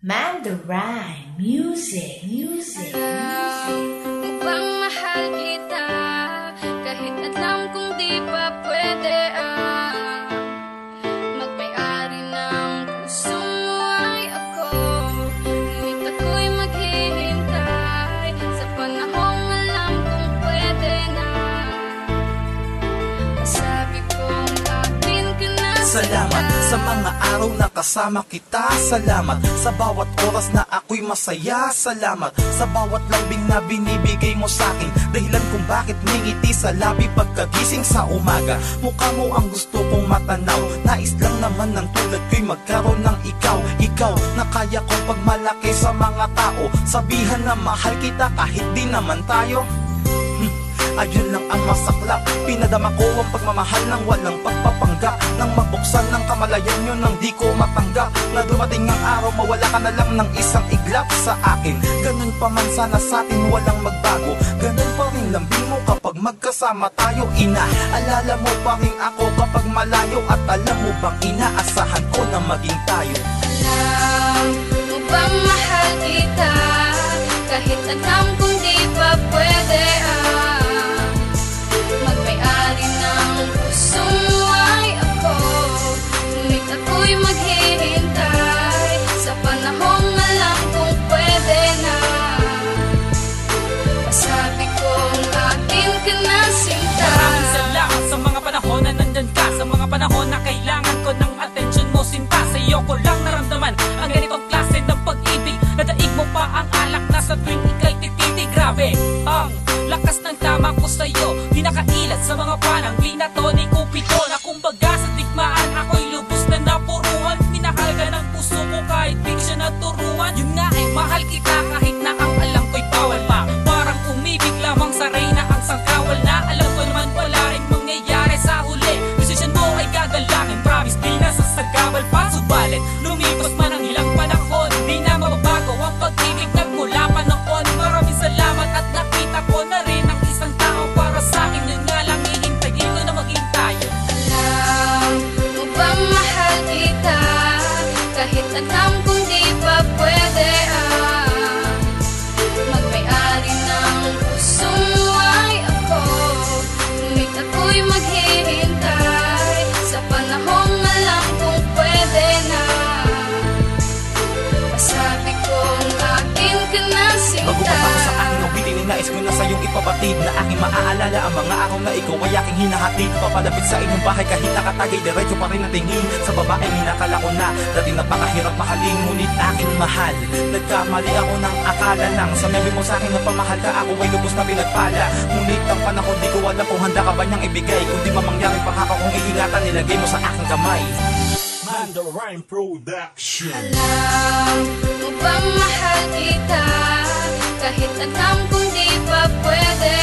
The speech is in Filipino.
Mandarin Music. Upang mahal kita, kahit alam kong di pa pwede magmay-ari ng puso mo ay ako. Ngunit ako'y maghihintay sa panahong alam kong pwede na. Masabi kong akin ka na. Salamat sa mga araw na kasama kita. Salamat sa bawat oras na ako'y masaya. Salamat sa bawat lambing na binibigay mo sa'kin. Dahilan kung bakit may ngiti sa labi pagkagising sa umaga. Mukha mo ang gusto kong matanaw. Nais lang naman ng tulad ko'y magkaroon ng ikaw. Ikaw na kaya kong pagmalaki sa mga tao. Sabihan na mahal kita kahit di naman tayo. Ayun lang ang masaklap. Pinadama ko ang pagmamahal ng walang pagpapanggap. Nang mabuksan ng kamalayan nyo nang di ko matanggap. Na dumating ang araw mawala ka na lang ng isang iglap sa akin. Ganun pa man sana sa'tin walang magbago. Ganun pa rin lambing mo kapag magkasama tayo. Inaalala mo pa rin ako kapag malayo. At alam mo bang inaasahan ko na maging tayo. Alam mo bang mahal kita, kahit alam kong di pa pwede magmay-ari ng puso mo ay ako. Ngunit ako'y maghihintay sa panahong alam kong pwede na. Masabi kong akin ka na sinta. Maraming salamat sa mga panahon na nandyan ka. Sa mga panahon na kailangan ko ng atensyon mo sinta. Sa iyo ko lang naramdaman ang ganitong klase ng pag-ibig. Nadaig mo pa ang alak na sa tuwing ika'y tititi. Grabe ang lakas ng tama ko sa'yo. Di nakailat sa mga panang binato ni Cupido. Na kumbaga sa digmaan ako'y lubos na napuruan. Minahal ka ng puso ko kahit di ko siya naturuan. Yun nga ay mahal kita kahit na ang alam ko'y bawal pa. Parang umibig lamang sa reyna ang sangkawal na. Alam ko naman wala rin mangyayari sa huli. Desisyon mo ay gagalangin, promise di na sasagabal pa. Subalit lumipas man ang ilang panahon, di na mababago ang pag-ibig nagmula pa noon. Maraming salamat at nakita ko na rin ang isang tao para sa'kin. Yun nga lang hihintayin ko na maging tayo. Alam mo bang mahal kita, kahit alam kong di pa pwede magmay-ari ng puso mo ay ako. Ngunit ako'y maghihintay sa panahong alam kong pwede na. Masabi kong akin ka na Bago sinta. pa ako sa aking awitin, ninais ko na sa'yong ipabatid na aking maaalala ang mga araw na ikaw ay aking hinahatid. Papalapit sa inyong bahay kahit nakatagay, diretso pa rin ang tingin sa babae minakala ko na dati napakahirap mahalin, ngunit aking mahal. Nagkamali ako ng akala lang sa memory mo sa'kin na pamahal ka, ako ay lubos na pinagpala. Ngunit ang panahon di ko alam kung handa ka ba niyang ibigay. Kung di mamangyari pangako kong iingatan, nilagay mo sa aking kamay. Mandarin Production. Alam mo bang mahal kita, kahit alam kong di pa pwede